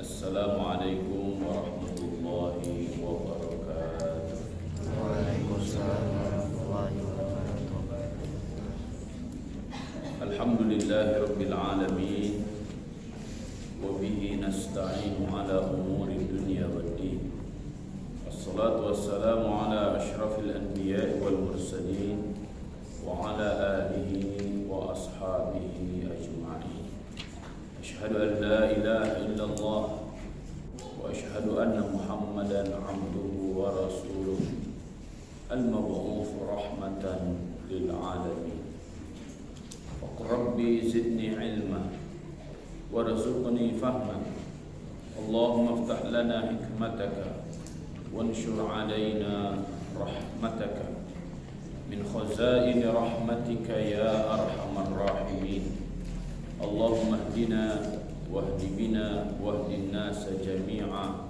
Assalamualaikum warahmatullahi wabarakatuh. Waalaikumsalam warahmatullahi wabarakatuh. Alhamdulillahi rabbil alamin. Wa bihi nasta'inu ala umuri dunya waddin. Wassalatu wassalamu ala ashrafil anbiya'i wal mursalin wa ala alihi wa ashabihi ajma'in. Ashhadu an la ilaha illallah wa ashhadu anna Muhammadan abduhu wa rasuluh al-mab'uts rahmatan lil alamin. Rabbi zidni ilma warzuqni fahma. Allahumma iftah lana hikmataka wanshur alaina rahmataka min khazaini rahmatika ya arhamar rahimin. Allahumma hdina wahdi bina wahdi an-nas jami'a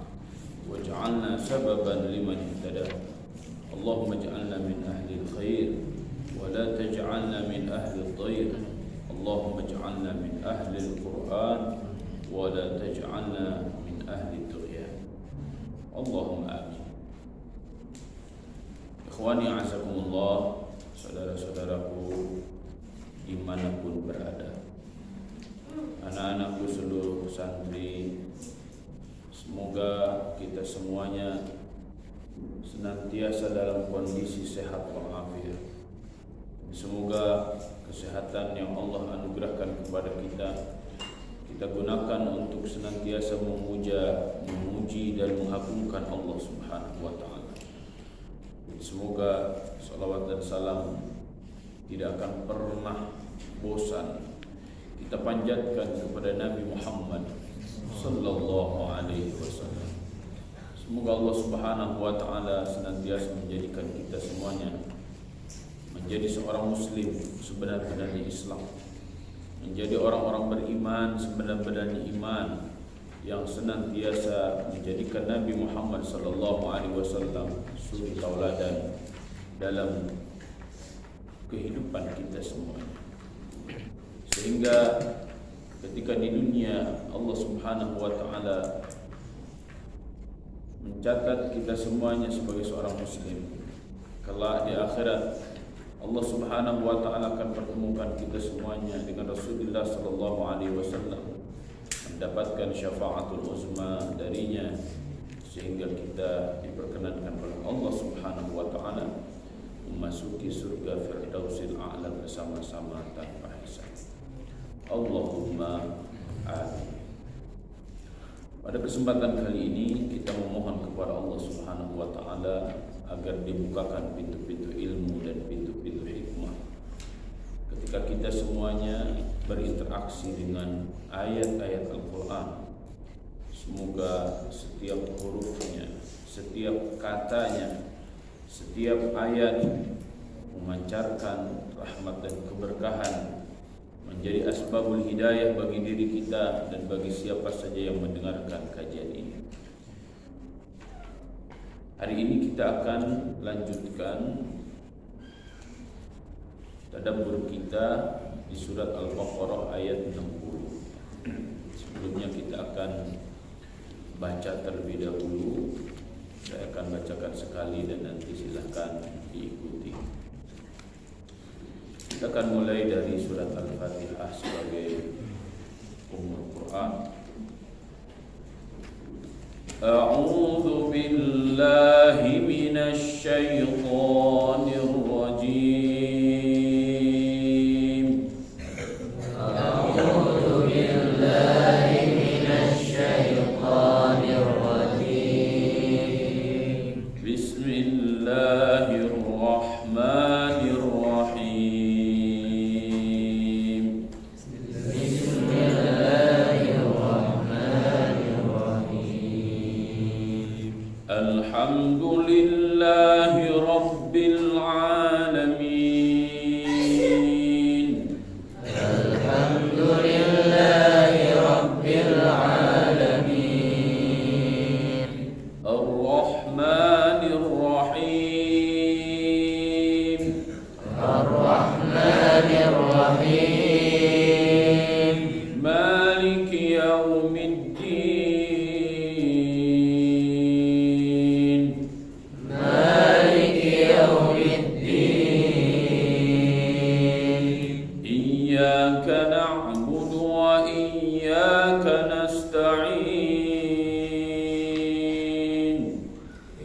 waj'alna sababan liman ihtada. Allahumma ij'alna min ahli al-khair wa la taj'alna min ahli ad-dayr. Allahumma ij'alna min ahli al-Qur'an wa la taj'alna min ahli ad-dughyan. Allahumma amin. Ikhwani azakumullah, saudara-saudaraku dimanapun berada, anak-anakku seluruh santri, semoga kita semuanya senantiasa dalam kondisi sehat walafiat. Semoga kesehatan yang Allah anugerahkan kepada kita gunakan untuk senantiasa memuja, memuji dan mengagungkan Allah Subhanahu wa taala. Semoga salawat dan salam tidak akan pernah bosan kita panjatkan kepada Nabi Muhammad sallallahu alaihi wasallam. Semoga Allah Subhanahu wa taala senantiasa menjadikan kita semuanya menjadi seorang muslim sebenar-benarnya Islam, menjadi orang-orang beriman sebenar-benarnya iman, yang senantiasa menjadikan Nabi Muhammad sallallahu alaihi wasallam suri tauladan dalam kehidupan kita semuanya. Sehingga ketika di dunia Allah Subhanahu wa taala mencatat kita semuanya sebagai seorang muslim, kelak di akhirat Allah Subhanahu wa taala akan pertemukan kita semuanya dengan Rasulullah sallallahu alaihi wasallam, mendapatkan syafaatul uzma darinya, sehingga kita diperkenankan oleh Allah Subhanahu wa taala memasuki surga Firdausil A'la bersama-sama tanpa hisab. Allahumma amin. Pada kesempatan kali ini kita memohon kepada Allah Subhanahu wa taala agar dibukakan pintu-pintu ilmu dan pintu-pintu hikmah ketika kita semuanya berinteraksi dengan ayat-ayat Al-Quran. Semoga setiap hurufnya, setiap katanya, setiap ayat memancarkan rahmat dan keberkahan, menjadi asbabul hidayah bagi diri kita dan bagi siapa saja yang mendengarkan kajian ini. Hari ini kita akan lanjutkan tadabbur kita di surat Al-Baqarah ayat 60. Sebelumnya kita akan baca terlebih dahulu. Saya akan bacakan sekali dan nanti silahkan diikuti. Kita akan mulai dari surat Al-Fatihah sebagai Ummul Quran. A'udzu billahi minasy syaithanir rajim. A'udzu billahi minasy syaithanir rajim. Bismillahirrahmanirrahim. Alhamdulillahi rabbil alamin. الدين إياك نعبد وإياك نستعين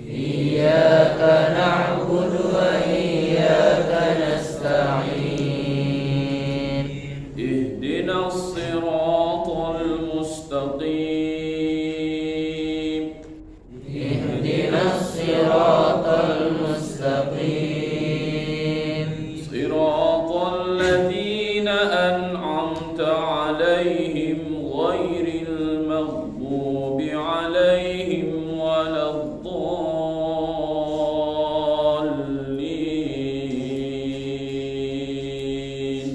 إياك نعبد وإياك نستعين اهدنا الصراط المستقيم اهدنا الصراط المستقيم صراط الذين أنعمت عليهم غير المغضوب عليهم ولا الضالين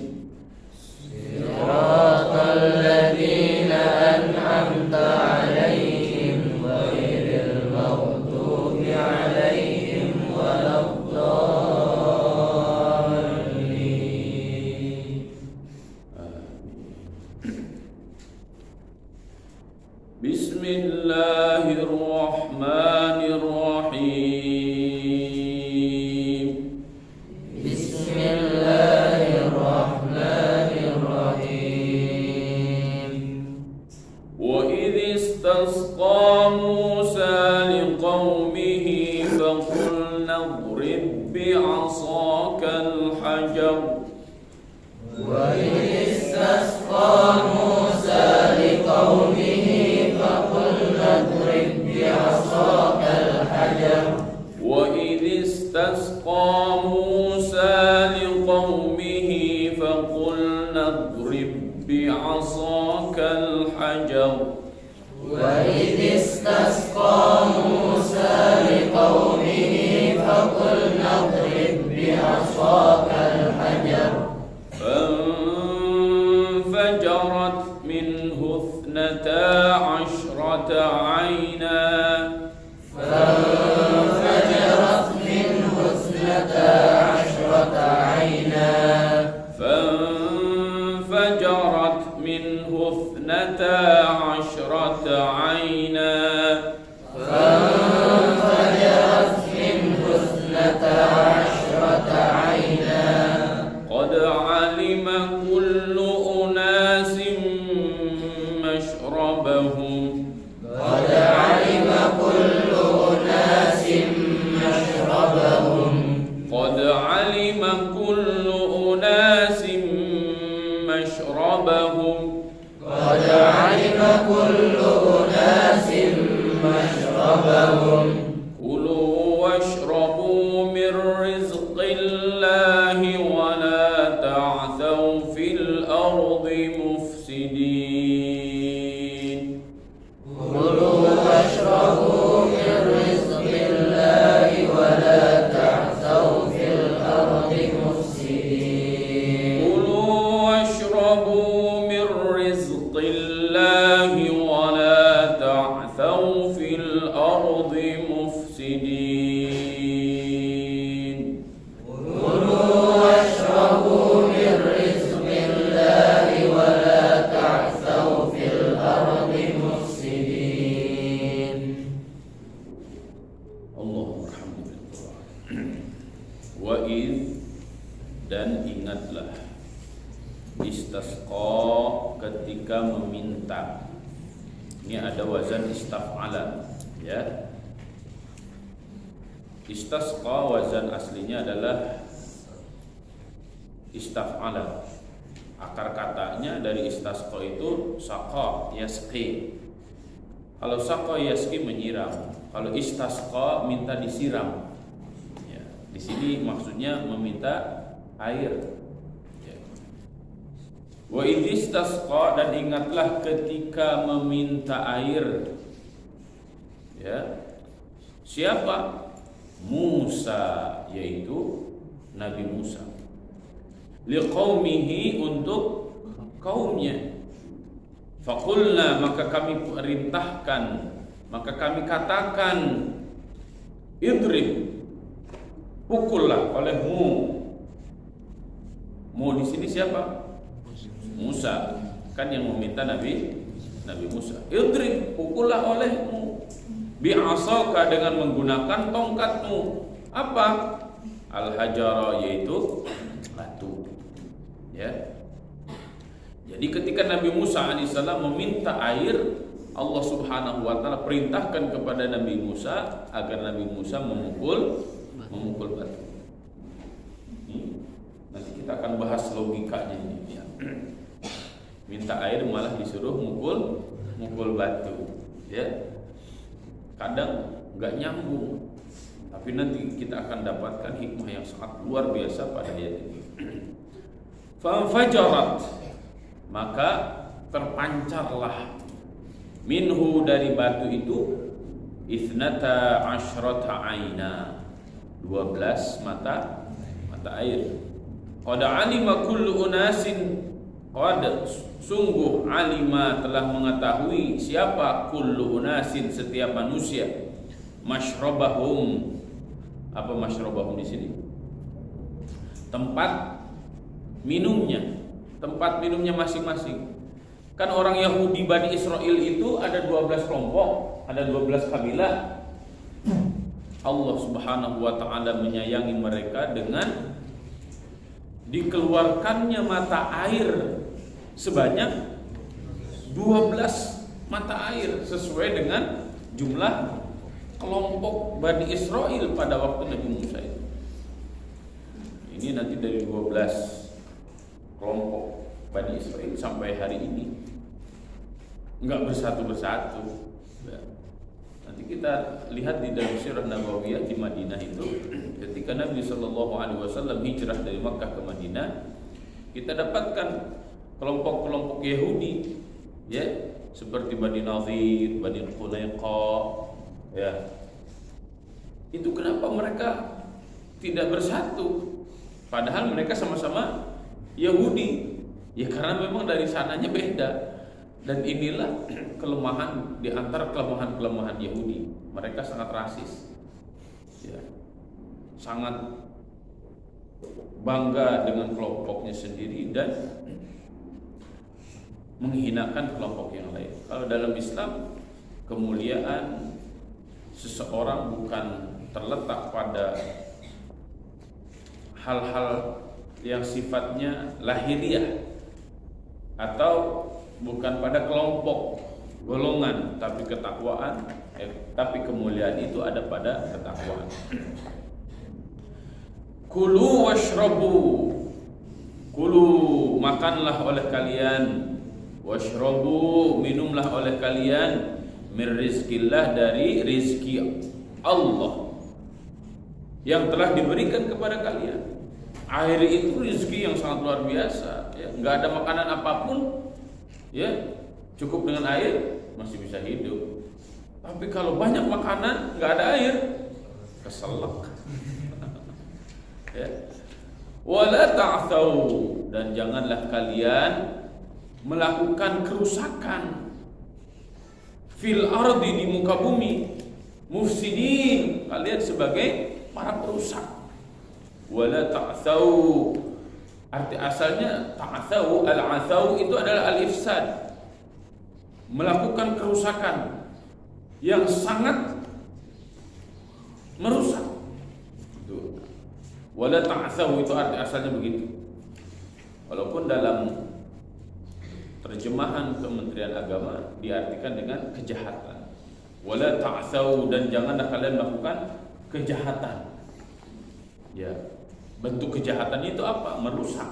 صراط الذين أنعمت عليهم غير المغضوب عليهم ولا الضالين بسم الله الرحمن الرحيم بسم الله الرحمن الرحيم وإذ استسقى موسى لقومه فقلنا اضرب بعصاك الحجر وإذ استسقى موسى لقومه فقلنا اضرب بعصاك الحجر وإذ استسقى موسى لقومه فقلنا اضرب بعصاك الحجر وإذ استسقى موسى لقومه فقلنا اضرب بعصاك الحجر فانفجرت منه 12 عينا فانفجرت منه 12 عينا فانفجرت منه 12 عينا فانفجرت منه 12 عينا قد علم كل أناس مشربهم قد علم كل أناس مشربهم قد علم كل أناس مشربهم قد علم كل أناس مشربهم كلوا واشربوا من رزق الله ولا تعثوا في الأرض مفسدين كلوا واشربوا من رزق الله ولا تعثوا في الأرض مفسدين كلوا واشربوا من رزق الله ولا تعثوا في الأرض مفسدين كلوا واشربوا من رزق الله ولا تعثوا في الأرض مفسدين Allahumma rahmi bil Qur'an. Wa id, dan ingatlah, istasqa, ketika meminta. Ini ada wazan istaf'ala, ya. Istasqa wazan aslinya adalah istaf'ala. Akar katanya dari istasqa itu saqa yasqi. Kalau saqa yasqi menyiram, kalau istasqa minta disiram. Ya, di sini maksudnya meminta air. Ya. Wa idistasqa, dan ingatlah ketika meminta air. Ya. Siapa? Musa, yaitu Nabi Musa. Liqaumihi, untuk kaumnya. Faqulna, maka kami perintahkan, maka kami katakan, idrib, pukullah olehmu. Mu di sini siapa? Musa, kan yang meminta Nabi Musa. Idrib, pukullah olehmu, bi'asaka, dengan menggunakan tongkatmu. Apa? al-hajara, yaitu batu. Ya. Jadi ketika Nabi Musa alaihissalam meminta air, Allah Subhanahu wa taala perintahkan kepada Nabi Musa agar Nabi Musa memukul batu. Nanti kita akan bahas logikanya ini. Ya. Minta air malah disuruh mukul batu. Ya. Kadang nggak nyambung, tapi nanti kita akan dapatkan hikmah yang sangat luar biasa pada ayat ini. Fanfajarat, maka terpancarlah minhu, dari batu itu, ithnata asyrata aina, 12 mata air. Qad alima kullu unasin, qad sungguh alima telah mengetahui siapa, kullu unasin setiap manusia, masyrabahum. Apa masyrabahum di sini? Tempat minumnya masing-masing. Kan orang Yahudi Bani Israel itu ada 12 kelompok, ada 12 kabilah. Allah Subhanahu wa taala menyayangi mereka dengan dikeluarkannya mata air sebanyak 12 mata air sesuai dengan jumlah kelompok Bani Israel pada waktu Nabi Musa itu. Ini nanti dari 12 kelompok Bani Israel sampai hari ini enggak bersatu-bersatu. Ya. Nanti kita lihat di dalam Sirah Nabawiyah di Madinah itu, ketika Nabi SAW hijrah dari Makkah ke Madinah, kita dapatkan kelompok-kelompok Yahudi, ya, seperti Bani Nadir, Bani Qunayqa, ya. Itu kenapa mereka tidak bersatu? Padahal mereka sama-sama Yahudi. Ya karena memang dari sananya beda. Dan inilah kelemahan di antara kelemahan-kelemahan Yahudi. Mereka sangat rasis. Ya. Sangat bangga dengan kelompoknya sendiri dan menghinakan kelompok yang lain. Kalau dalam Islam, kemuliaan seseorang bukan terletak pada hal-hal yang sifatnya lahiriah atau bukan pada kelompok golongan, tapi ketakwaan, tapi kemuliaan itu ada pada ketakwaan. Kulu washrabu, kulu makanlah oleh kalian, washrabu minumlah oleh kalian, min rizkillah dari rizki Allah yang telah diberikan kepada kalian. Air itu rizki yang sangat luar biasa, ya. Nggak ada makanan apapun, ya, cukup dengan air masih bisa hidup. Tapi kalau banyak makanan nggak ada air, keselak. Ya. Wala ta'thaw, dan janganlah kalian melakukan kerusakan fil ardi, di muka bumi, mufsidin, kalian sebagai para perusak. Wala ta'thaw, arti asalnya ta'thaw, al-'athaw itu adalah al-ifsad, melakukan kerusakan yang sangat merusak. Itu. Wala ta'thaw itu arti asalnya begitu. Walaupun dalam terjemahan Kementerian Agama diartikan dengan kejahatan. Wala ta'thaw, dan janganlah kalian melakukan kejahatan. Ya, bentuk kejahatan itu apa? Merusak.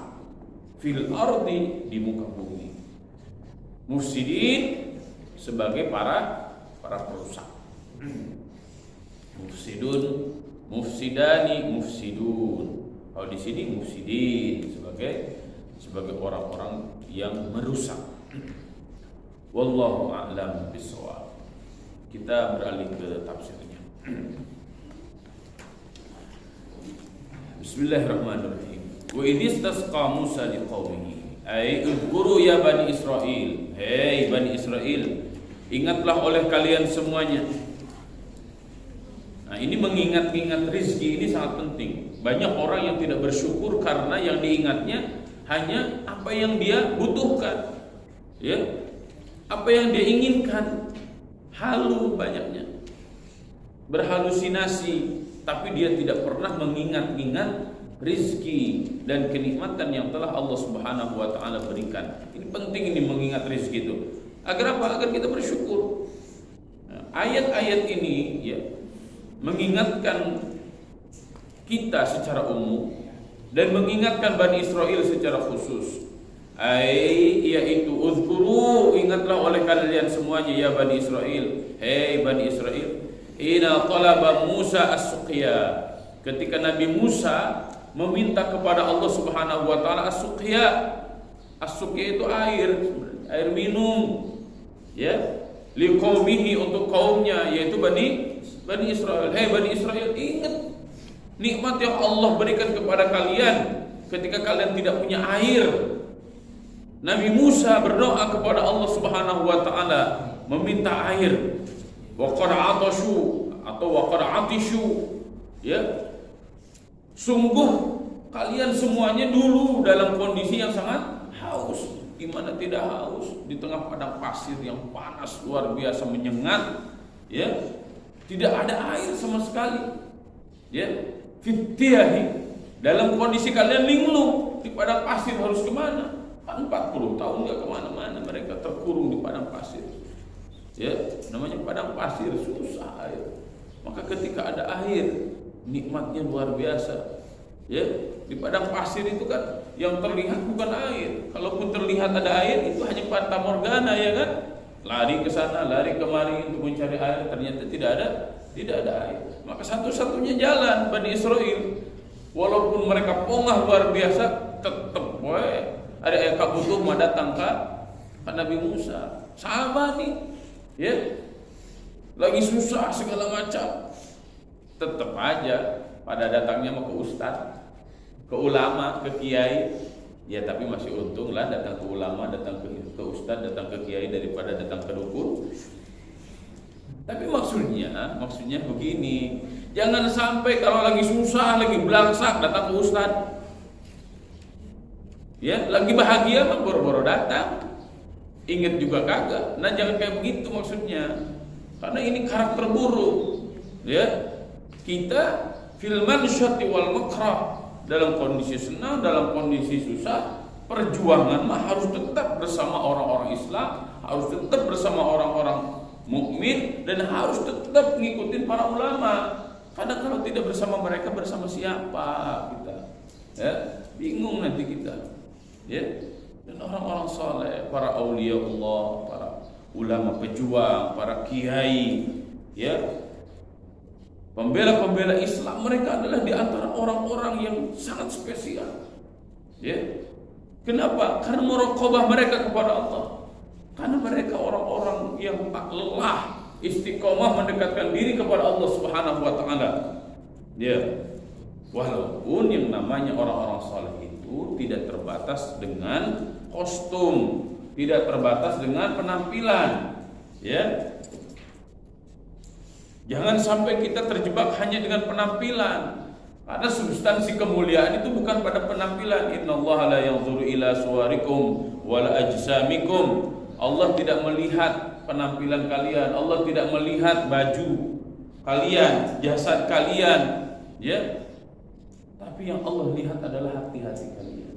Fil ardi, di muka bumi. Mufsidin, sebagai para perusak. Mufsidun, mufsidani, mufsidun. Kalau di sini mufsidin sebagai orang-orang yang merusak. Wallahu a'lam bishawab. Kita beralih ke tafsirnya. Bismillahirrahmanirrahim. Wa idistasqa Musa liqaumihi, ay uzkuru ya Bani Israil. Hei Bani Israel, ingatlah oleh kalian semuanya. Nah, ini mengingat-ingat rizki ini sangat penting. Banyak orang yang tidak bersyukur karena yang diingatnya hanya apa yang dia butuhkan, ya, apa yang dia inginkan. Halu banyaknya, berhalusinasi, tapi dia tidak pernah mengingat-ingat rizki dan kenikmatan yang telah Allah Subhanahu wa taala berikan. Ini penting, ini mengingat rizki itu. Agar apa? Agar kita bersyukur. Nah, ayat-ayat ini ya mengingatkan kita secara umum dan mengingatkan Bani Israel secara khusus. Yaitu uzkuru, ingatlah oleh kalian semuanya ya Bani Israel. Hei Bani Israel, ina talaba Musa as-suqya, ketika Nabi Musa meminta kepada Allah Subhanahu wa taala as-suqya. As-suqya itu air minum ya, liqaumihi, untuk kaumnya, yaitu Bani Israel. Hei Bani Israel, ingat nikmat yang Allah berikan kepada kalian ketika kalian tidak punya air. Nabi Musa berdoa kepada Allah Subhanahu wa taala meminta air. Wa qad atashu atau wa qad atishu ya. Sungguh kalian semuanya dulu dalam kondisi yang sangat haus. Di mana tidak haus? Di tengah padang pasir yang panas luar biasa menyengat ya. Tidak ada air sama sekali. Ya. Fitiyahi, dalam kondisi kalian linglung di padang pasir, harus kemana? 40 tahun nggak kemana-mana, mereka terkurung di padang pasir. Ya, namanya padang pasir, susah air. Maka ketika ada air, nikmatnya luar biasa. Ya, di padang pasir itu kan yang terlihat bukan air. Kalaupun terlihat ada air, itu hanya fata morgana, ya kan? Lari ke sana, lari kemari untuk mencari air, ternyata tidak ada air. Maka satu-satunya jalan Bani Israel, walaupun mereka pongah luar biasa, tetap ada yang kabutuh mah datang ke Nabi Musa. Sama nih, ya, lagi susah segala macam, tetap aja pada datangnya mau ke ustaz, ke ulama, ke kiai. Ya tapi masih untung lah datang ke ulama, datang ke ustaz, datang ke kiai daripada datang ke dukun. Tapi maksudnya begini, jangan sampai kalau lagi susah, lagi belangsak datang ke ustaz. Ya, lagi bahagia mah boro-boro datang. Ingat juga kagak. Nah, jangan kayak begitu maksudnya. Karena ini karakter buruk. Ya. Kita fil mansyati wal makrah, dalam kondisi senang, dalam kondisi susah, perjuangan mah harus tetap bersama orang-orang Islam, harus tetap bersama orang-orang mukmin, dan harus tetap ngikutin para ulama. Karena kalau tidak bersama mereka, bersama siapa kita? Ya, bingung nanti kita. Ya, dan orang-orang saleh, para aulia Allah, para ulama pejuang, para kiai, ya, pembela-pembela Islam, mereka adalah di antara orang-orang yang sangat spesial. Ya, kenapa? Karena muraqabah mereka kepada Allah. Karena mereka orang-orang yang tak lelah istiqomah mendekatkan diri kepada Allah Subhanahu wa taala. Ya. Walaupun yang namanya orang-orang saleh itu tidak terbatas dengan kostum, tidak terbatas dengan penampilan, ya. Jangan sampai kita terjebak hanya dengan penampilan. Karena substansi kemuliaan itu bukan pada penampilan. Innallaha la yanzuru ila suwarikum wala ajsamikum. Allah tidak melihat penampilan kalian, Allah tidak melihat baju kalian, jasad kalian, ya. Tapi yang Allah lihat adalah hati-hati kalian.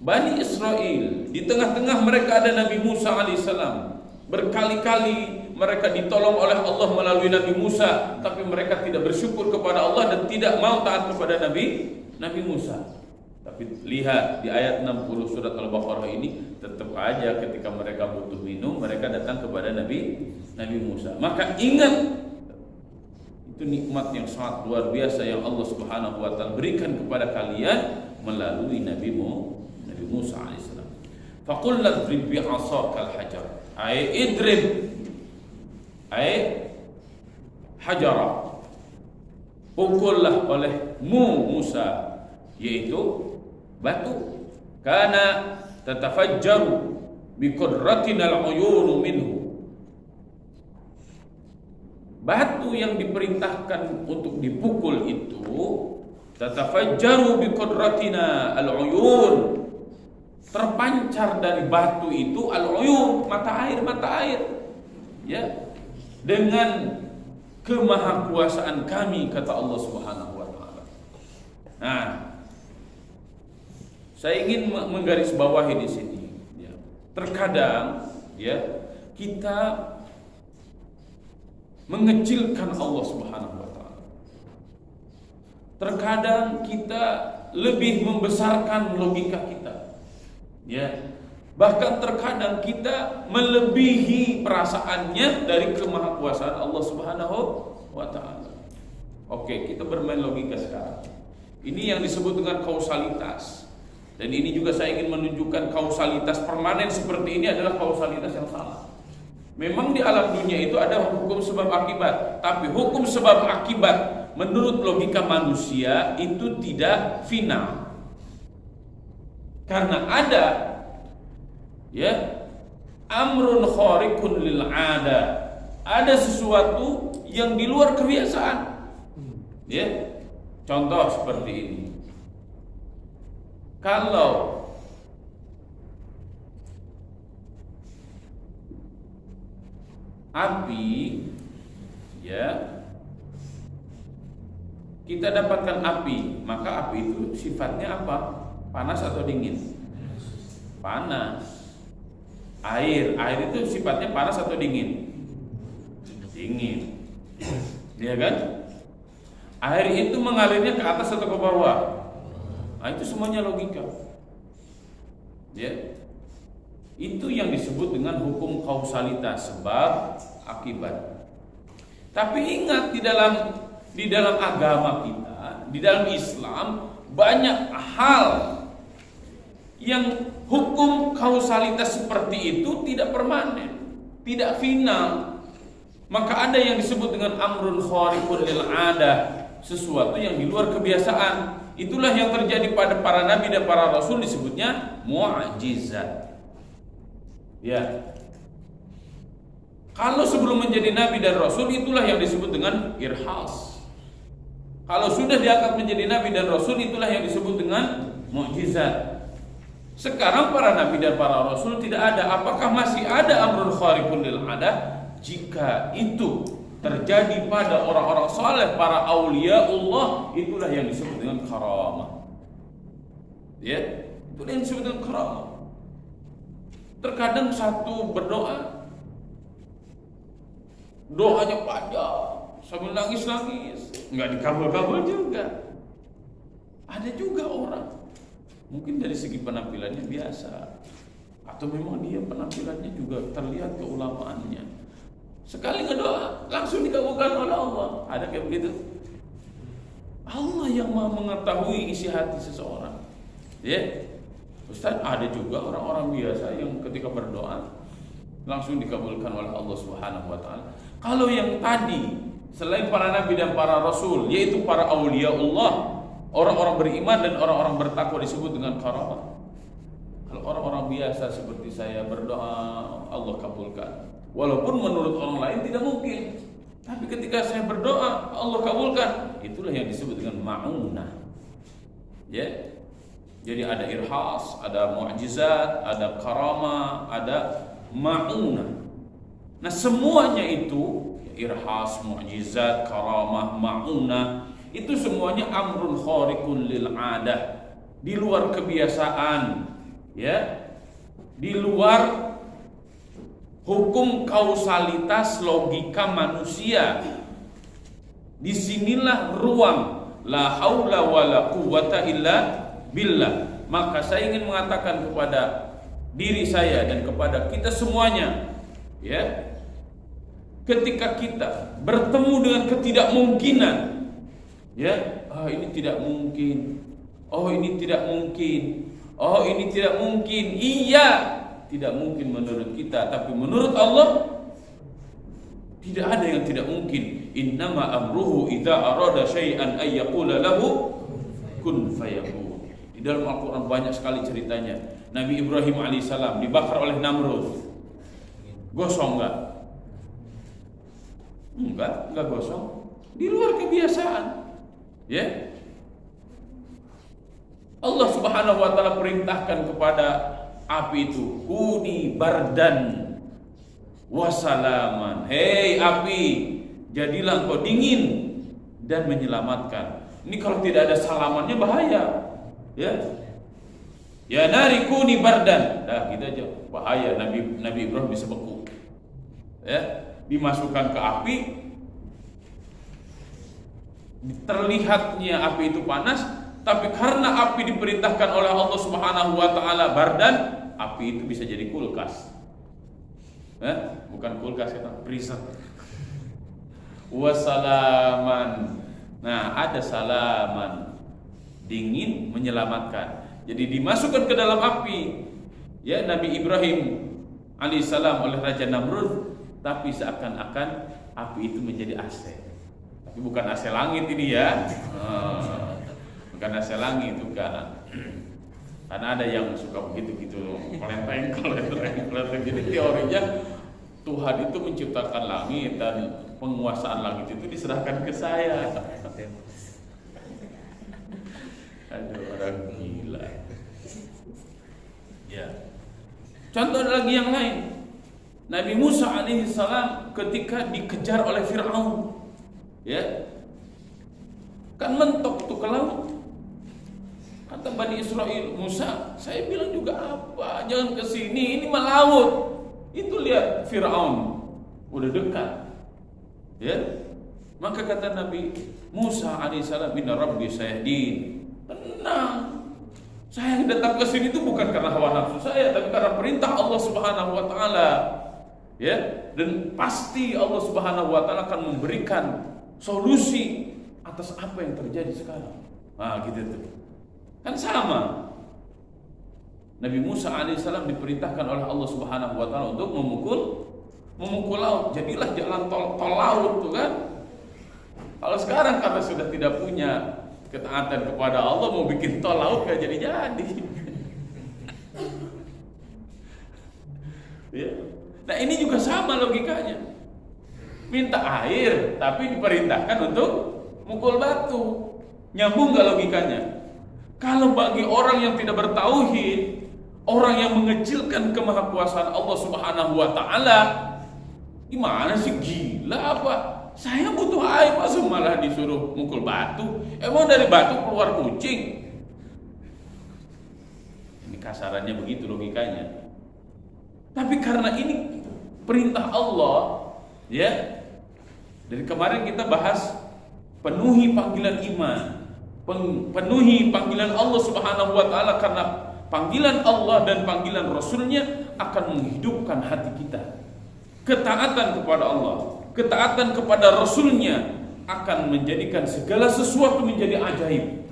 Bani Israel, di tengah-tengah mereka ada Nabi Musa alaihissalam. Berkali-kali mereka ditolong oleh Allah melalui Nabi Musa, tapi mereka tidak bersyukur kepada Allah dan tidak mau taat kepada Nabi Musa. Tapi lihat di ayat 60 surat Al-Baqarah ini, tetap aja ketika mereka butuh minum, mereka datang kepada Nabi Musa. Maka ingat, itu nikmat yang sangat luar biasa yang Allah Subhanahu wa taala berikan kepada kalian melalui Nabi Musa alaihissalam. Faqul ladrib bi'asakal hajar. Ay idrib. Ay hajara. Pukullah olehmu Musa, yaitu batu. Kana tatafajjaru biqudratinal uyunu minhu. Batu yang diperintahkan untuk dipukul itu tatafajjaru biqudratina al-uyun, terpancar dari batu itu al-uyun, mata air, ya, dengan kemahakuasaan kami, kata Allah Subhanahu wa taala. Nah, saya ingin menggarisbawahi di sini ya. Terkadang ya kita mengecilkan Allah Subhanahu wa taala. Terkadang kita lebih membesarkan logika kita. Ya. Bahkan terkadang kita melebihi perasaannya dari kemahakuasaan Allah Subhanahu wa taala. Oke, kita bermain logika sekarang. Ini yang disebut dengan kausalitas. Dan ini juga saya ingin menunjukkan kausalitas permanen seperti ini adalah kausalitas yang salah. Memang di alam dunia itu ada hukum sebab akibat, tapi hukum sebab akibat menurut logika manusia itu tidak final. Karena ada ya amrun khariqun lil 'ada. Ada sesuatu yang di luar kebiasaan. Ya. Contoh seperti ini. Kalau api ya kita dapatkan api, maka api itu sifatnya apa? Panas atau dingin? Panas. Air itu sifatnya panas atau dingin? Dingin. Ya kan? Air itu mengalirnya ke atas atau ke bawah? Nah, itu semuanya logika. Ya. Itu yang disebut dengan hukum kausalitas, sebab akibat. Tapi ingat, di dalam agama kita, di dalam Islam banyak hal yang hukum kausalitas seperti itu tidak permanen, tidak final. Maka ada yang disebut dengan amrun khariqun lil 'ada, sesuatu yang di luar kebiasaan. Itulah yang terjadi pada para nabi dan para rasul, disebutnya mu'jizat. Ya. Kalau sebelum menjadi nabi dan rasul, itulah yang disebut dengan irhas. Kalau sudah diangkat menjadi nabi dan rasul, itulah yang disebut dengan mukjizat. Sekarang para nabi dan para rasul tidak ada. Apakah masih ada amrul khariqun lil 'ada? Jika itu terjadi pada orang-orang saleh, para aulia Allah, itulah yang disebut dengan karamah. Ya, itulah yang disebut dengan karamah. Terkadang satu berdoa, doanya panjang sambil nangis-nangis, nggak dikabul-kabul juga. Ada juga orang mungkin dari segi penampilannya biasa, atau memang dia penampilannya juga terlihat keulamaannya. Sekali ngedoa langsung dikabulkan oleh Allah. Ada kayak begitu? Allah yang Maha mengetahui isi hati seseorang. Ya, Ustaz, ada juga orang-orang biasa yang ketika berdoa langsung dikabulkan oleh Allah Subhanahu wa taala. Kalau yang tadi selain para nabi dan para rasul, yaitu para aulia Allah, orang-orang beriman dan orang-orang bertakwa, disebut dengan karamah. Kalau orang-orang biasa seperti saya berdoa, Allah kabulkan. Walaupun menurut orang lain tidak mungkin, tapi ketika saya berdoa Allah kabulkan. Itulah yang disebut dengan ma'unah. Ya. Jadi ada irhas, ada mu'jizat, ada karamah, ada ma'unah. Nah, semuanya itu irhas, mu'jizat, karamah, ma'unah, itu semuanya amrun khariqun lil 'adah, di luar kebiasaan, ya. Di luar hukum kausalitas logika manusia. Disinilah ruang la haula wala quwwata illa billah. Maka saya ingin mengatakan kepada diri saya dan kepada kita semuanya, ya, ketika kita bertemu dengan ketidakmungkinan, ya, ini tidak mungkin, ini tidak mungkin, ini tidak mungkin. Iya, tidak mungkin menurut kita, tapi menurut Allah tidak ada yang tidak mungkin. Innama amruhu idza arada syai'an ay yaqula lahu kun fayakun. Di dalam Al-Qur'an banyak sekali ceritanya. Nabi Ibrahim alaihissalam dibakar oleh Namrud. Gosong enggak? Enggak gosong. Di luar kebiasaan. Ya. Allah Subhanahu wa taala perintahkan kepada api itu, kuni bardan wasalaman. Hei api, jadilah engkau dingin dan menyelamatkan. Ini kalau tidak ada salamannya bahaya. Ya. Ya nari kuni bardan. Dah gitu aja. Bahaya, Nabi Ibrahim bisa beku. Ya, dimasukkan ke api. Terlihatnya api itu panas, tapi karena api diperintahkan oleh Allah Subhanahu wa taala bardan, api itu bisa jadi kulkas. Bukan kulkas, itu freezer. Wasalaman. Nah, ada salaman, dingin menyelamatkan. Jadi dimasukkan ke dalam api, ya, Nabi Ibrahim alaihissalam oleh Raja Namrud, tapi seakan-akan api itu menjadi AC. Tapi bukan AC langit ini ya, bukan AC langit, bukan. Karena ada yang suka begitu-gitu, kelenteng. Jadi teorinya Tuhan itu menciptakan langit dan penguasaan langit itu diserahkan ke saya. Aduh, orang gila. Ya. Contoh lagi yang lain. Nabi Musa alaihissalam ketika dikejar oleh Fir'aun, ya, kan mentok tuh ke laut. Kata Bani Israel, Musa, saya bilang juga apa? Jangan ke sini, ini mah laut. Itu lihat Fir'aun udah dekat. Ya. Maka kata Nabi Musa alaihissalam, inna rabbi sayahdin. Tenang. Saya datang ke sini itu bukan karena hawa nafsu saya, tapi karena perintah Allah Subhanahu wa taala. Ya, dan pasti Allah Subhanahu wa taala akan memberikan solusi atas apa yang terjadi sekarang. Nah, gitu tuh. Kan sama. Nabi Musa alaihissalam diperintahkan oleh Allah Subhanahu wa taala untuk memukul laut. Jadilah jalan tol laut tuh kan. Kalau sekarang karena sudah tidak punya ketaatan kepada Allah, mau bikin tol laut gak jadi-jadi. Ya. Nah, ini juga sama logikanya. Minta air tapi diperintahkan untuk mukul batu. Nyambung gak logikanya? Kalau bagi orang yang tidak bertauhid, orang yang mengecilkan kemahakuasaan Allah Subhanahu wa taala, gimana sih, gila apa? Saya butuh air, masa malah disuruh mukul batu? Emang dari batu keluar kucing? Ini kasarannya begitu logikanya. Tapi karena ini perintah Allah, ya. Dari kemarin kita bahas penuhi panggilan iman, penuhi panggilan Allah Subhanahu wa taala, karena panggilan Allah dan panggilan Rasulnya akan menghidupkan hati kita. Ketaatan kepada Allah, ketaatan kepada Rasulnya akan menjadikan segala sesuatu menjadi ajaib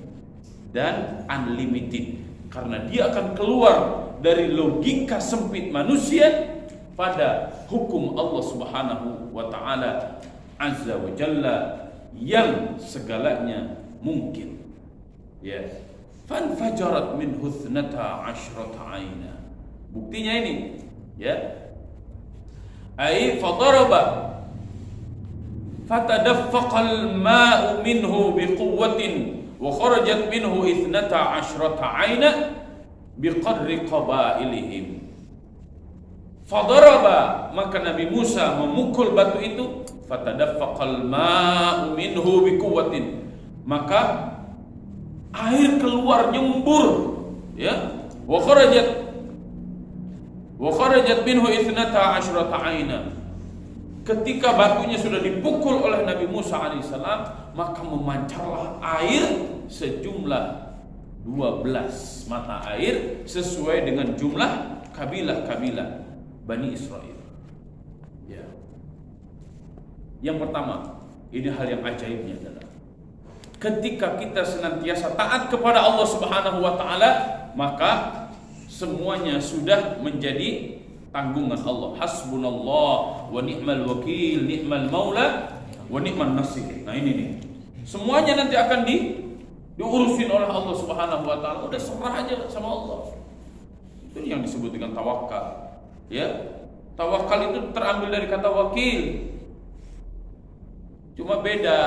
dan unlimited, karena dia akan keluar dari logika sempit manusia pada hukum Allah Subhanahu wa taala azza wa jalla yang segalanya mungkin. Ya. Fanfajarat min huthnata asyrata aina. Buktinya ini, ya. Ai fadaraba fatadaffaqal ma'u minhu biquwwatin wa kharajat minhu ithnata asyrata aina biqadri qabailihim. Fadaraba, maka Nabi Musa memukul batu itu, fatadaffaqal ma'u minhu biquwwatin, maka air keluar nyembur, ya. Wa kharajat minhu ithnata asyrata aina. Ketika batunya sudah dipukul oleh Nabi Musa alaihissalam, maka memancarlah air sejumlah 12 mata air sesuai dengan jumlah kabilah-kabilah Bani Israel. Ya. Yang pertama, ini hal yang ajaibnya adalah ketika kita senantiasa taat kepada Allah Subhanahu wa taala, maka semuanya sudah menjadi tanggungan Allah. Hasbunallah wa ni'mal wakil, ni'mal maula wa ni'man nasir. Nah, ini nih. Semuanya nanti akan diurusin oleh Allah Subhanahu wa taala. Udah serah aja sama Allah. Itu yang disebut dengan tawakal. Ya. Tawakal itu terambil dari kata wakil. Cuma beda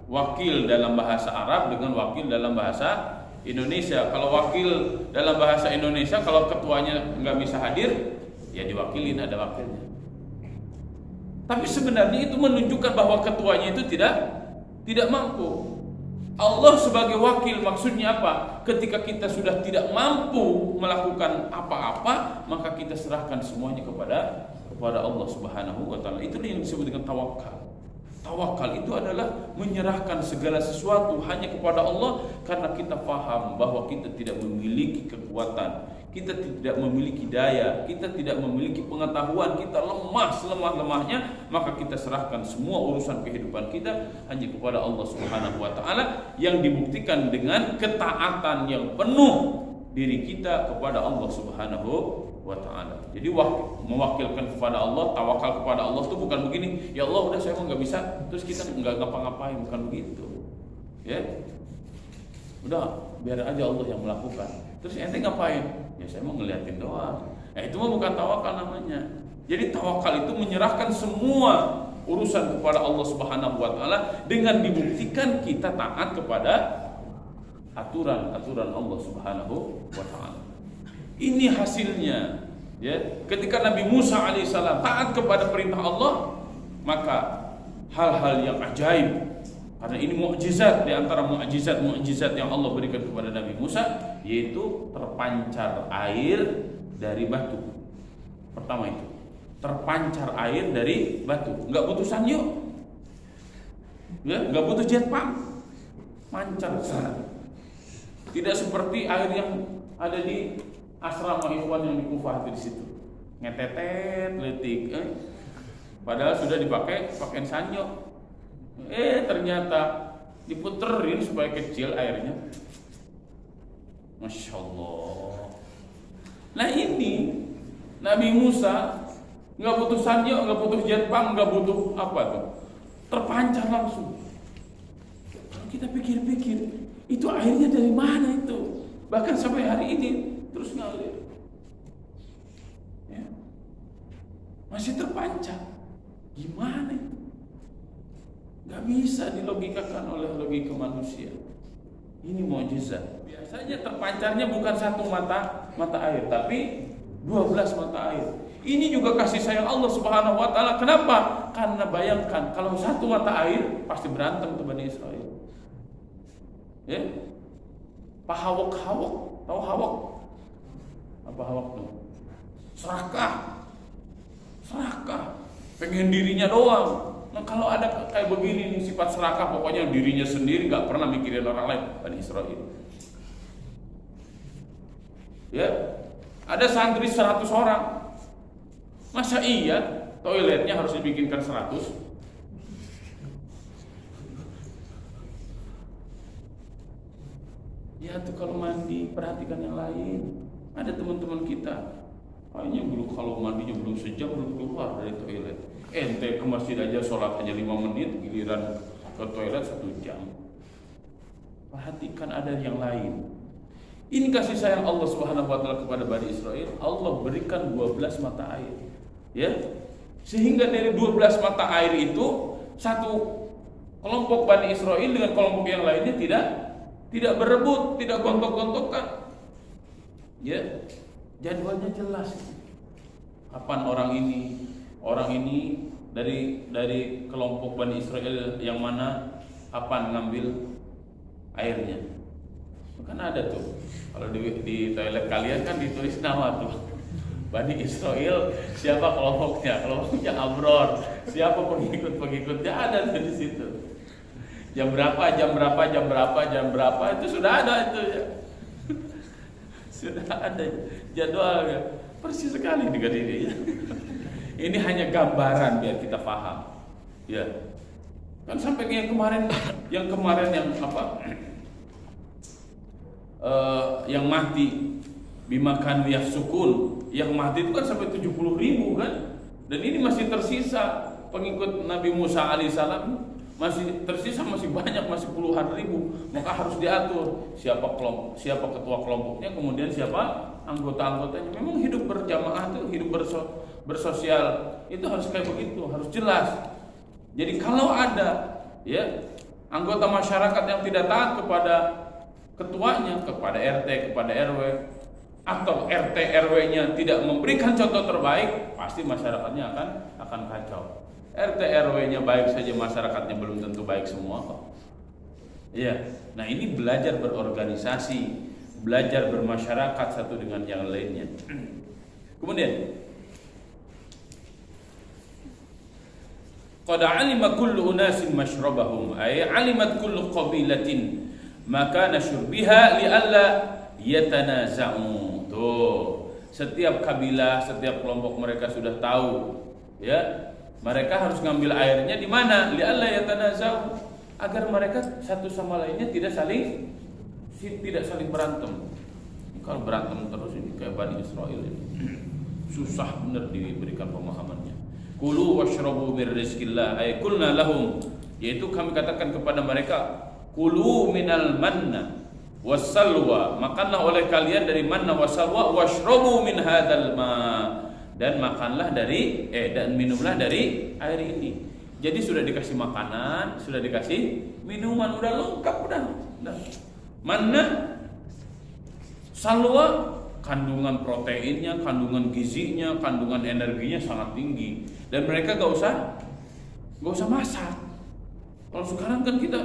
wakil dalam bahasa Arab dengan wakil dalam bahasa Indonesia. Kalau wakil dalam bahasa Indonesia, kalau ketuanya nggak bisa hadir, ya diwakilin, ada wakilnya. Tapi sebenarnya itu menunjukkan bahwa ketuanya itu tidak mampu. Allah sebagai wakil maksudnya apa? Ketika kita sudah tidak mampu melakukan apa-apa, maka kita serahkan semuanya kepada Allah Subhanahu wa taala. Itu yang disebut dengan tawakal. Tawakal itu adalah menyerahkan segala sesuatu hanya kepada Allah karena kita paham bahwa kita tidak memiliki kekuatan, kita tidak memiliki daya, kita tidak memiliki pengetahuan, kita lemah selemah-lemahnya, maka kita serahkan semua urusan kehidupan kita hanya kepada Allah Subhanahu wa taala yang dibuktikan dengan ketaatan yang penuh diri kita kepada Allah Subhanahu wa ta'ala. Jadi mewakilkan kepada Allah, tawakal kepada Allah itu bukan begini, ya Allah udah saya mau nggak bisa, terus kita nggak ngapa-ngapain, bukan begitu. Ya, udah biar aja Allah yang melakukan. Terus ente ngapain? Ya saya mau ngeliatin doang. Itu mah bukan tawakal namanya. Jadi tawakal itu menyerahkan semua urusan kepada Allah Subhanahu wa ta'ala dengan dibuktikan kita taat kepada aturan-aturan Allah Subhanahu wa ta'ala. Ini hasilnya, ya. Ketika Nabi Musa alaihissalam taat kepada perintah Allah, maka hal-hal yang ajaib, karena ini mukjizat di antara mukjizat yang Allah berikan kepada Nabi Musa, yaitu terpancar air dari batu. Pertama itu, terpancar air dari batu. Enggak butuh sanyo, ya, enggak butuh jet pump, pancar sana. Tidak seperti air yang ada di asrama ikhwan yang di Kufah di situ, ngetetet letik, padahal sudah dipakai sanyo, ternyata diputerin supaya kecil airnya, masya Allah. Nah ini Nabi Musa nggak butuh sanyo, nggak butuh jet pump, nggak butuh apa tuh, terpancar langsung. Kalau kita pikir-pikir, itu airnya dari mana itu? Bahkan sampai hari ini terus ngalir, ya. Masih terpancar. Gimana itu? Gak bisa dilogikakan oleh logika manusia. Ini mukjizat. Biasanya terpancarnya bukan satu mata air, tapi 12 mata air. Ini juga kasih sayang Allah Subhanahu wa taala. Kenapa? Karena bayangkan kalau satu mata air pasti berantem tuh Bani Israel. Ya. Pak Hawok, tahu Hawok? Apa Hawok tuh? Serakah, pengen dirinya doang. Nah kalau ada kayak begini nih, sifat serakah, pokoknya dirinya sendiri, nggak pernah mikirin orang lain, Bani Israel. Ya, ada santri 100 orang, masa iya toiletnya harus dibikinkan 100? Ya tuh kalau mandi perhatikan yang lain. Ada teman-teman kita, kayaknya belum, kalau mandinya belum sejam belum keluar dari toilet. Ente ke masjid aja sholat hanya 5 menit, giliran ke toilet 1 jam. Perhatikan ada yang lain. Ini kasih sayang Allah Subhanahu wa taala kepada Bani Israel. Allah berikan 12 mata air, ya. Sehingga dari 12 mata air itu satu kelompok Bani Israel dengan kelompok yang lainnya tidak berebut, tidak gontok-gontokan. Ya, jadwalnya jelas. Kapan orang ini dari kelompok Bani Israel yang mana kapan ngambil airnya. Kan ada tuh. Kalau di toilet kalian kan ditulis nama tuh. Bani Israel siapa kelompoknya? Kelompoknya Abror. Siapa pengikut-pengikutnya ada di situ. Jam berapa itu sudah ada itu ya. Sudah ada jadwalnya persis sekali dengan ini ya. Ini hanya gambaran biar kita paham, ya. Kan sampai yang kemarin yang apa? Yang mati bimakan yafsukun, yang mati itu kan sampai 70.000 kan, dan ini masih tersisa pengikut Nabi Musa alaihissalam. Masih tersisa, masih banyak, masih puluhan ribu. Maka harus diatur siapa ketua kelompoknya, kemudian siapa anggota-anggotanya. Memang hidup berjamaah itu, hidup bersosial itu harus kayak begitu, harus jelas. Jadi kalau ada ya anggota masyarakat yang tidak taat kepada ketuanya, kepada RT, kepada RW, atau RT RW-nya tidak memberikan contoh terbaik, pasti masyarakatnya akan kacau. RT RW-nya baik saja masyarakatnya belum tentu baik semua kok. Ya, nah ini belajar berorganisasi, belajar bermasyarakat satu dengan yang lainnya. Kemudian qad alima kullu unasin mashrabahum ay alimat kullu qabilatin makana syurbiha li'alla yatanaza'u. Tuh, setiap kabilah, setiap kelompok mereka sudah tahu, ya. Mereka harus ngambil airnya di mana? Li'alla yatanaza'u, agar mereka satu sama lainnya tidak saling berantem. Kalau berantem terus ini kayak Bani Israil ini. Susah benar diberikan pemahamannya. Kulu washrabu min rizqillah ay kulna lahum, yaitu kami katakan kepada mereka, kulu minal manna wassalwa, makanlah oleh kalian dari manna wassalwa, washrabu min hadzal ma, dan makanlah dari dan minumlah dari air ini. Jadi sudah dikasih makanan, sudah dikasih minuman, udah lengkap, udah. Manna, salwa, kandungan proteinnya, kandungan gizinya, kandungan energinya sangat tinggi, dan mereka gak usah masak. Kalau sekarang kan kita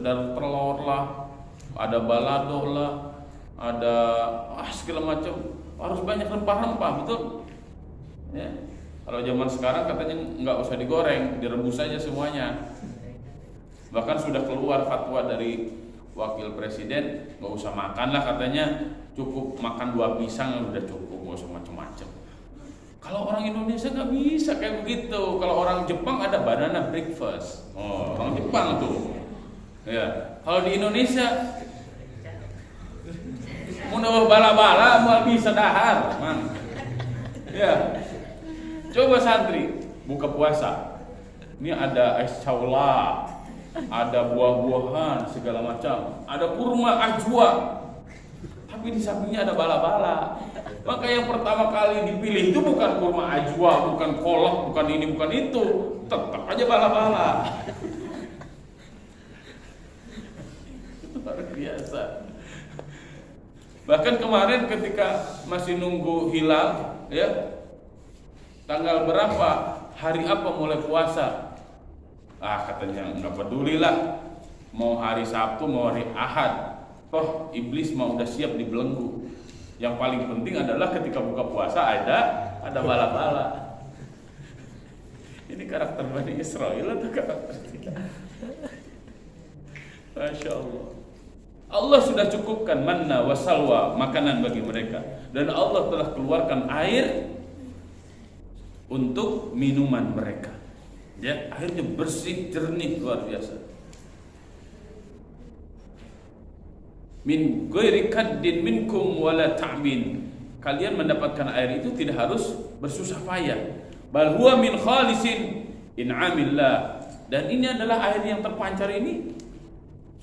ada telur lah, ada balado lah, ada segala macam, harus banyak rempah-rempah, betul? Ya. Kalau zaman sekarang katanya nggak usah digoreng, direbus saja semuanya. Bahkan sudah keluar fatwa dari wakil presiden, nggak usah makan lah katanya, cukup makan 2 pisang udah cukup, nggak usah macam-macam. Kalau orang Indonesia nggak bisa kayak begitu. Kalau orang Jepang ada banana breakfast. Oh, orang Jepang tuh. Ya, kalau di Indonesia mau bala-bala mau bisa dahar, man. Ya. Coba santri buka puasa, ini ada es caula, ada buah-buahan segala macam, ada kurma ajwa, tapi di sampingnya ada bala-bala. Maka yang pertama kali dipilih itu bukan kurma ajwa, bukan kolak, bukan ini, bukan itu, tetap aja bala-bala. Itu luar biasa. Bahkan kemarin ketika masih nunggu hilal, ya, tanggal berapa, hari apa mulai puasa? Katanya nggak peduli lah, mau hari Sabtu mau hari Ahad, toh iblis mau udah siap dibelenggu. Yang paling penting adalah ketika buka puasa ada bala-bala. Ini karakter Bani Israil atau karakter kita? Masya Allah. Allah sudah cukupkan manna wasalwa, makanan bagi mereka, dan Allah telah keluarkan air untuk minuman mereka. Ya, airnya bersih, jernih, luar biasa. Min ghairi kaddin minkum wala ta'min. Kalian mendapatkan air itu tidak harus bersusah payah. Bal huwa min khalisin in'amillah. Dan ini adalah air yang terpancar ini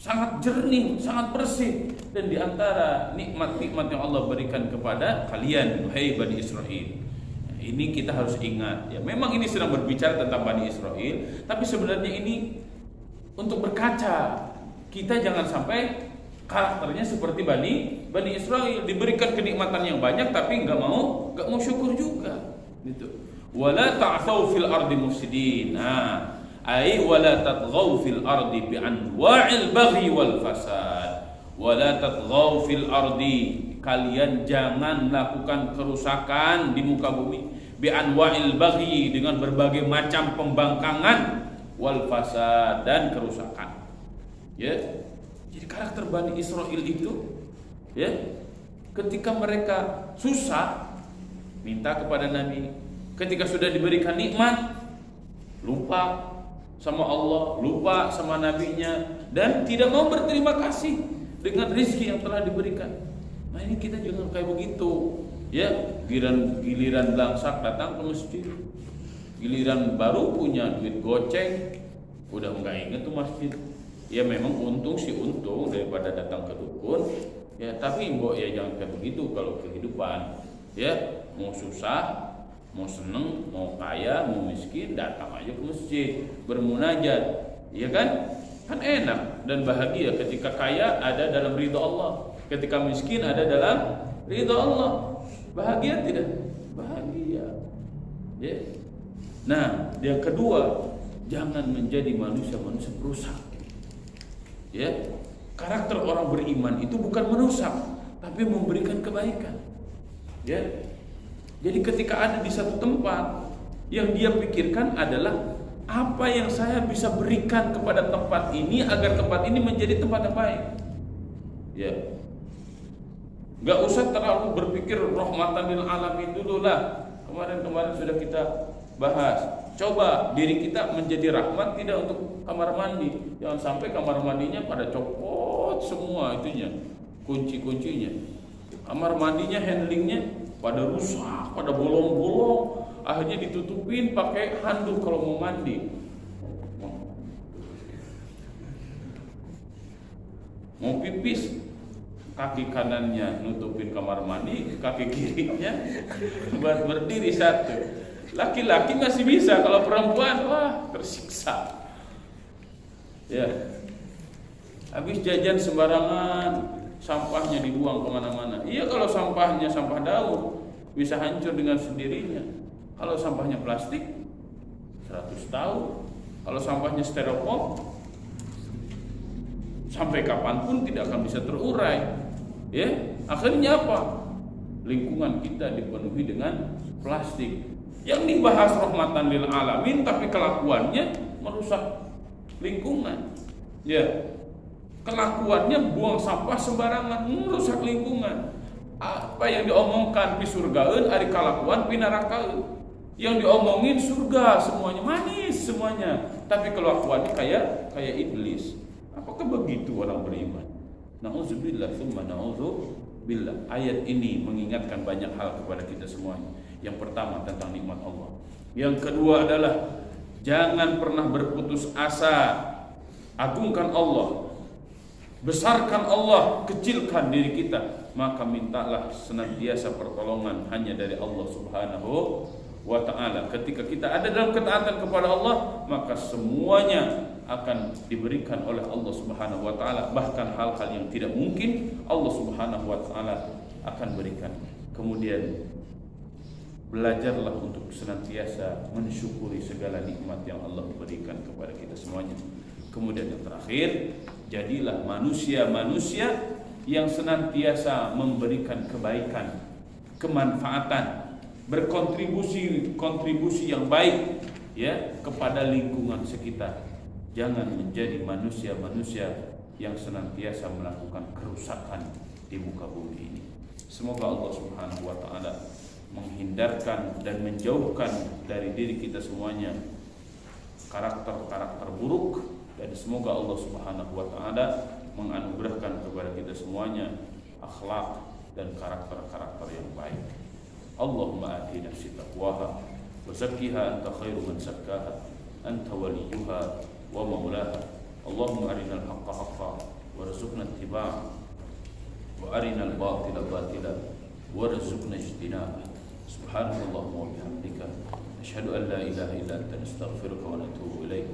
sangat jernih, sangat bersih, dan di antara nikmat-nikmat yang Allah berikan kepada kalian, wahai Bani Israil. Ini kita harus ingat, ya. Memang ini sedang berbicara tentang Bani Israil, tapi sebenarnya ini untuk berkaca. Kita jangan sampai karakternya seperti Bani Israil, diberikan kenikmatan yang banyak tapi nggak mau syukur juga. Gitu. Wala ta'thaw fil ardi mufsidin. Ai wala tatghaw fil ardi bi anwa'il baghi wal fasad. Wala tatghaw fil ardi, kalian jangan melakukan kerusakan di muka bumi, bi anwa'il baghi, dengan berbagai macam pembangkangan, wal fasad, dan kerusakan. Ya. Jadi karakter Bani Israil itu, ya, ketika mereka susah minta kepada Nabi, ketika sudah diberikan nikmat lupa sama Allah, lupa sama nabinya, dan tidak mau berterima kasih dengan rezeki yang telah diberikan. Nah, ini kita jangan kayak begitu, ya. Giliran belangsak datang ke masjid, giliran baru punya duit goceng udah nggak inget tuh masjid. Ya memang untung daripada datang ke dukun, ya, tapi mbok ya jangan kayak begitu kalau kehidupan, ya. Mau susah, mau seneng, mau kaya, mau miskin, datang aja ke masjid bermunajat, ya kan? Kan enak dan bahagia. Ketika kaya ada dalam ridha Allah, ketika miskin ada dalam ridha Allah. Bahagia tidak? Bahagia. Ya. Nah, yang kedua, jangan menjadi manusia-manusia perusak. Ya, karakter orang beriman itu bukan merusak, tapi memberikan kebaikan. Ya, jadi ketika ada di satu tempat, yang dia pikirkan adalah apa yang saya bisa berikan kepada tempat ini agar tempat ini menjadi tempat yang baik. Ya, nggak usah terlalu berpikir rahmatan lil alamin dulu lah. Kemarin sudah kita bahas. Coba diri kita menjadi rahmat tidak untuk kamar mandi. Jangan sampai kamar mandinya pada copot semua itunya, kunci-kuncinya. Kamar mandinya, handlingnya pada rusak, pada bolong-bolong. Akhirnya ditutupin pakai handuk kalau mau mandi. Mau pipis, kaki kanannya nutupin kamar mandi, kaki kirinya buat berdiri satu. Laki-laki masih bisa, kalau perempuan wah tersiksa. Ya, habis jajan sembarangan, sampahnya dibuang kemana-mana. Iya, kalau sampahnya sampah daur bisa hancur dengan sendirinya. Kalau sampahnya plastik 100 tahun. Kalau sampahnya styrofoam sampai kapanpun tidak akan bisa terurai. Ya, akhirnya apa? Lingkungan kita dipenuhi dengan plastik. Yang dibahas rahmatan lil alamin, tapi kelakuannya merusak lingkungan. Ya, kelakuannya buang sampah sembarangan, merusak lingkungan. Apa yang diomongkan di surgaeun ari kalakuan pi nerakaeun. Yang diomongin surga semuanya manis semuanya, tapi kelakuannya kayak iblis. Apakah begitu orang beriman? Nauzubillah tsumma nauzubillah. Ayat ini mengingatkan banyak hal kepada kita semuanya. Yang pertama tentang nikmat Allah. Yang kedua adalah jangan pernah berputus asa. Agungkan Allah, besarkan Allah, kecilkan diri kita. Maka mintalah senantiasa pertolongan hanya dari Allah Subhanahu wa ta'ala. Ketika kita ada dalam ketaatan kepada Allah, maka semuanya akan diberikan oleh Allah Subhanahu wa ta'ala. Bahkan hal-hal yang tidak mungkin Allah Subhanahu wa ta'ala akan berikan. Kemudian belajarlah untuk senantiasa mensyukuri segala nikmat yang Allah berikan kepada kita semuanya. Kemudian yang terakhir, jadilah manusia-manusia yang senantiasa memberikan kebaikan, kemanfaatan, berkontribusi yang baik ya kepada lingkungan sekitar. Jangan menjadi manusia-manusia yang senantiasa melakukan kerusakan di muka bumi ini. Semoga Allah Subhanahu wa ta'ala menghindarkan dan menjauhkan dari diri kita semuanya karakter-karakter buruk, dan semoga Allah Subhanahu wa ta'ala menganugerahkan kepada kita semuanya akhlak dan karakter-karakter yang baik. Allahumma ati nafsi taqwaha wa zakkiha anta khairu man zakkaha anta waliyuha wa maulaha. Allahumma arinal haqqa haqqan warzuqna ittiba'ah wa arinal batila batila warzuqna ijtinabah. Subhanallahumma wa bihamdika asyhadu an la ilaha illa anta nastaghfiruka wa natubu ilaik.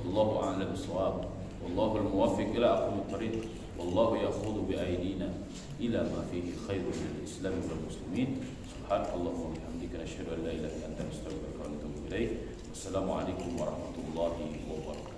Wallahu a'lam bissawab. Wallahu al-muwaffiq ila aqwamit thariq. Wallahu ya'khudhu bi aydina ila ma fihi khairun lil Islam wal muslimin. Subhanallahumma wa bihamdika asyhadu an la ilaha illa anta nastaghfiruka wa natubu ilaik. Wassalamu alaikum warahmatullahi wabarakatuh.